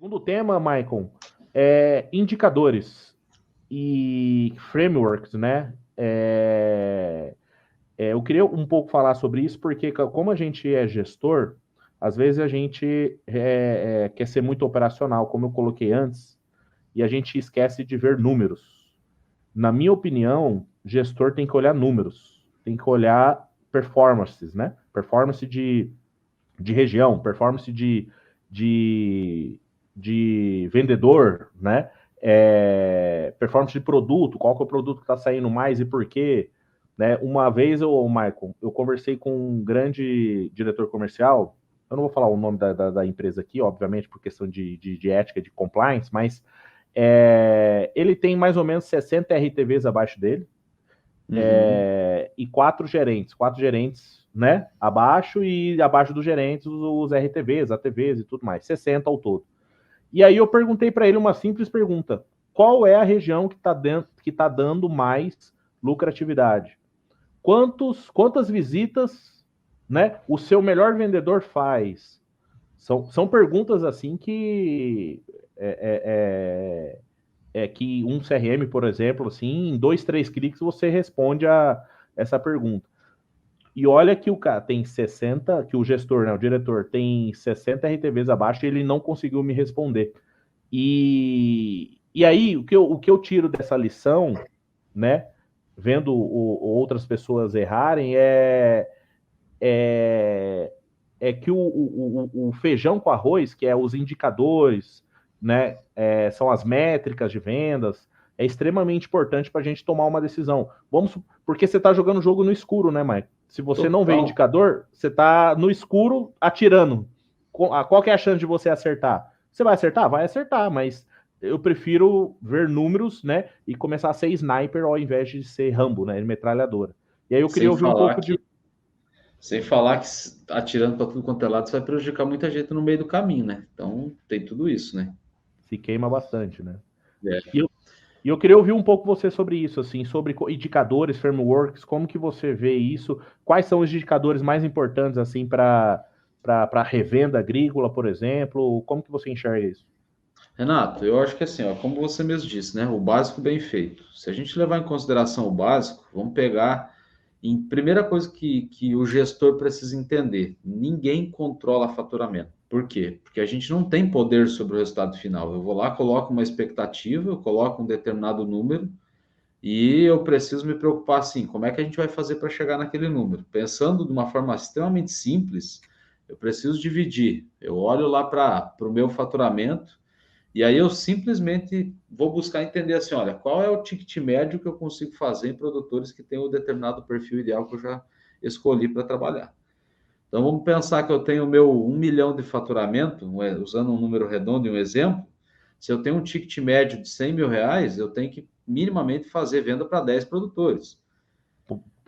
Segundo tema, Maicon, é indicadores e frameworks, né? Eu queria um pouco falar sobre isso, porque como a gente é gestor, às vezes a gente quer ser muito operacional, como eu coloquei antes, e a gente esquece de ver números. Na minha opinião, gestor tem que olhar números, tem que olhar performances, né? Performance de região, performance de, de vendedor, né? Performance de produto, qual que é o produto que está saindo mais e por quê. Né? Uma vez, Michael, eu conversei com um grande diretor comercial, eu não vou falar o nome da empresa aqui, obviamente, por questão de ética, de compliance, mas ele tem mais ou menos 60 RTVs abaixo dele, e quatro gerentes, né, abaixo e abaixo dos gerentes os RTVs, ATVs e tudo mais, 60 ao todo. E aí eu perguntei para ele uma simples pergunta: qual é a região que tá dando mais lucratividade? Quantas visitas, né, o seu melhor vendedor faz? São perguntas assim que que um CRM, por exemplo, assim, em 2, 3 cliques você responde a essa pergunta. E olha que o cara tem 60, que o gestor, né, o diretor, tem 60 RTVs abaixo e ele não conseguiu me responder. E aí, o que eu tiro dessa lição, né, vendo outras pessoas errarem, é, que o feijão com arroz, que é os indicadores, né, são as métricas de vendas, é extremamente importante para a gente tomar uma decisão. Porque você está jogando o jogo no escuro, né, Mike? Se você não vê Total. indicador, você está no escuro atirando. Qual que é a chance de você acertar? Você vai acertar? Vai acertar, mas eu prefiro ver números, né, e começar a ser sniper ao invés de ser Rambo, né, metralhadora. E aí eu queria Sem ouvir um falar pouco que, de. sem falar que atirando para tudo quanto é lado, você vai prejudicar muita gente no meio do caminho, né? Então tem tudo isso, né? Se queima bastante, né? É. E eu, e eu queria ouvir um pouco você sobre isso, assim, sobre indicadores, frameworks, como que você vê isso, quais são os indicadores mais importantes, assim, para revenda agrícola, por exemplo, como que você enxerga isso? Renato, eu acho que assim, ó, como você mesmo disse, né? O básico bem feito. Se a gente levar em consideração o básico, vamos pegar em primeira coisa que o gestor precisa entender: ninguém controla faturamento. Por quê? Porque a gente não tem poder sobre o resultado final. Eu vou lá, coloco uma expectativa, eu coloco um determinado número e eu preciso me preocupar assim, como é que a gente vai fazer para chegar naquele número? Pensando de uma forma extremamente simples, eu preciso dividir. Eu olho lá para o meu faturamento e aí eu simplesmente vou buscar entender assim, olha, qual é o ticket médio que eu consigo fazer em produtores que têm o determinado perfil ideal que eu já escolhi para trabalhar. Então vamos pensar que eu tenho o meu 1 milhão de faturamento, usando um número redondo e um exemplo. Se eu tenho um ticket médio de 100 mil reais, eu tenho que minimamente fazer venda para 10 produtores.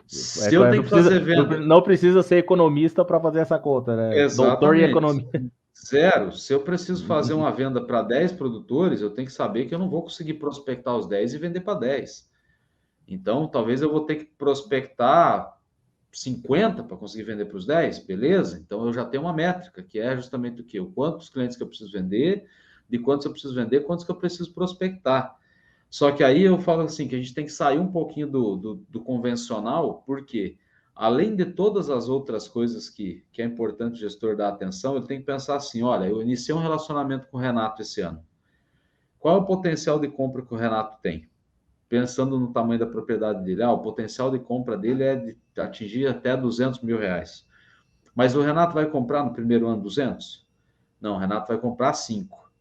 Se eu Não tenho que precisa, fazer venda, não precisa ser economista para fazer essa conta, né? Doutor em exatamente, economia. zero. Se eu preciso fazer uma venda para 10 produtores, eu tenho que saber que eu não vou conseguir prospectar os 10 e vender para 10. Então, talvez eu vou ter que prospectar 50 para conseguir vender para os 10, beleza? Então eu já tenho uma métrica, que é justamente o quê? O quantos clientes que eu preciso vender, de quantos eu preciso vender, quantos que eu preciso prospectar. Só que aí eu falo assim, que a gente tem que sair um pouquinho do convencional, porque além de todas as outras coisas que é importante o gestor dar atenção, ele tem que pensar assim, olha, eu iniciei um relacionamento com o Renato esse ano. Qual é o potencial de compra que o Renato tem? Pensando no tamanho da propriedade dele, o potencial de compra dele é de atingir até 200 mil reais. Mas o Renato vai comprar no primeiro ano 200? Não, o Renato vai comprar 5.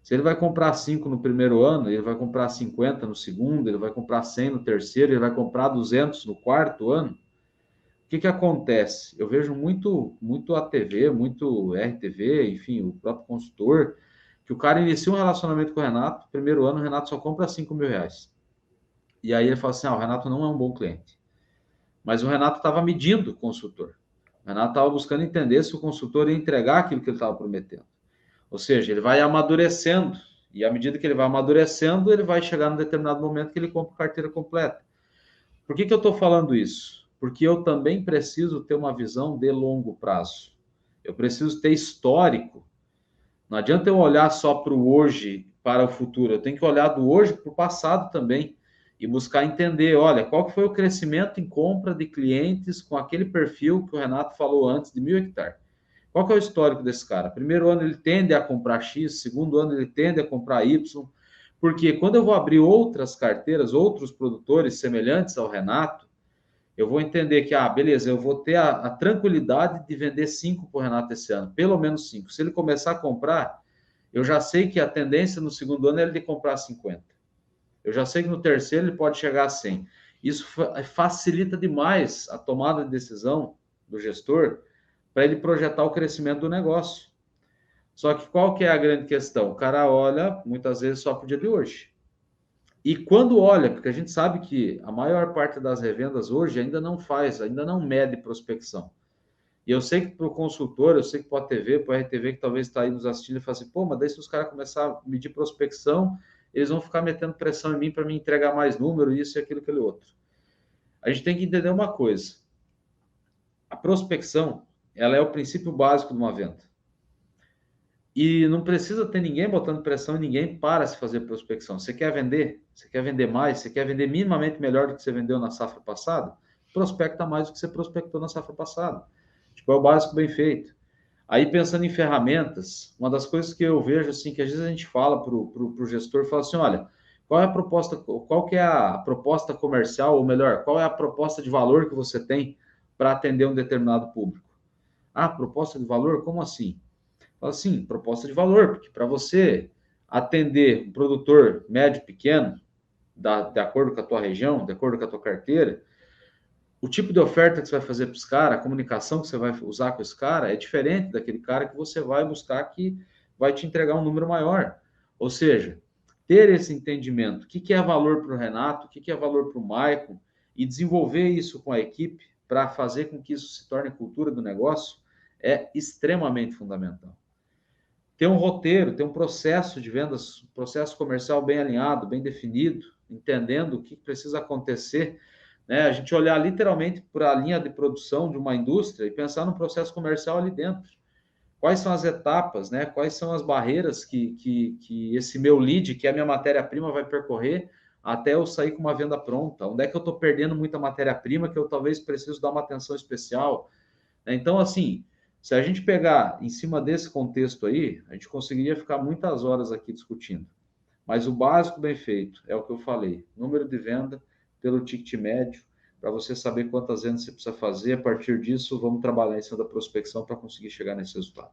Se ele vai comprar 5 no primeiro ano, ele vai comprar 50 no segundo, ele vai comprar 100 no terceiro, ele vai comprar 200 no quarto ano. O que acontece? Eu vejo muito ATV, muito RTV, enfim, o próprio consultor, que o cara inicia um relacionamento com o Renato, primeiro ano o Renato só compra 5 mil reais. E aí ele fala assim, o Renato não é um bom cliente. Mas o Renato estava medindo o consultor. O Renato estava buscando entender se o consultor ia entregar aquilo que ele estava prometendo. Ou seja, ele vai amadurecendo. E à medida que ele vai amadurecendo, ele vai chegar num determinado momento que ele compra carteira completa. Por que eu estou falando isso? Porque eu também preciso ter uma visão de longo prazo. Eu preciso ter histórico Não adianta eu olhar só para o hoje, para o futuro. Eu tenho que olhar do hoje para o passado também e buscar entender, olha, qual que foi o crescimento em compra de clientes com aquele perfil que o Renato falou antes, de 1.000 hectares. Qual que é o histórico desse cara? Primeiro ano ele tende a comprar X, segundo ano ele tende a comprar Y, porque quando eu vou abrir outras carteiras, outros produtores semelhantes ao Renato, eu vou entender que, beleza, eu vou ter a tranquilidade de vender 5 para o Renato esse ano, pelo menos 5. Se ele começar a comprar, eu já sei que a tendência no segundo ano é ele de comprar 50. Eu já sei que no terceiro ele pode chegar a 100. Isso facilita demais a tomada de decisão do gestor para ele projetar o crescimento do negócio. Só que qual que é a grande questão? O cara olha muitas vezes só para o dia de hoje. E quando olha, porque a gente sabe que a maior parte das revendas hoje ainda não faz, ainda não mede prospecção. E eu sei que para o consultor, eu sei que para a TV, para o RTV, que talvez está aí nos assistindo, e fala assim, pô, mas daí se os caras começarem a medir prospecção, eles vão ficar metendo pressão em mim para me entregar mais número, isso e aquilo, aquele outro. A gente tem que entender uma coisa. A prospecção, ela é o princípio básico de uma venda. E não precisa ter ninguém botando pressão em ninguém para se fazer prospecção. Você quer vender? Você quer vender mais? Você quer vender minimamente melhor do que você vendeu na safra passada? Prospecta mais do que você prospectou na safra passada. Tipo, é o básico bem feito. Aí, pensando em ferramentas, uma das coisas que eu vejo, assim, que às vezes a gente fala para o gestor, fala assim, olha, qual é a proposta, qual que é a proposta comercial, ou melhor, qual é a proposta de valor que você tem para atender um determinado público? Proposta de valor? Como assim? Fala assim, proposta de valor, porque para você atender um produtor médio, pequeno, de acordo com a tua região, de acordo com a tua carteira, o tipo de oferta que você vai fazer para os caras, a comunicação que você vai usar com esse cara é diferente daquele cara que você vai buscar que vai te entregar um número maior. Ou seja, ter esse entendimento, o que é valor para o Renato, o que é valor para o Maicon, e desenvolver isso com a equipe para fazer com que isso se torne cultura do negócio, é extremamente fundamental. Ter um roteiro, ter um processo de vendas, um processo comercial bem alinhado, bem definido, entendendo o que precisa acontecer, né? A gente olhar literalmente para a linha de produção de uma indústria e pensar no processo comercial ali dentro. Quais são as etapas, né? Quais são as barreiras que esse meu lead, que é a minha matéria-prima, vai percorrer até eu sair com uma venda pronta? Onde é que eu estou perdendo muita matéria-prima que eu talvez preciso dar uma atenção especial? Então, assim, se a gente pegar em cima desse contexto aí, a gente conseguiria ficar muitas horas aqui discutindo. Mas o básico bem feito é o que eu falei: número de venda pelo ticket médio, para você saber quantas vendas você precisa fazer. A partir disso, vamos trabalhar em cima da prospecção para conseguir chegar nesse resultado.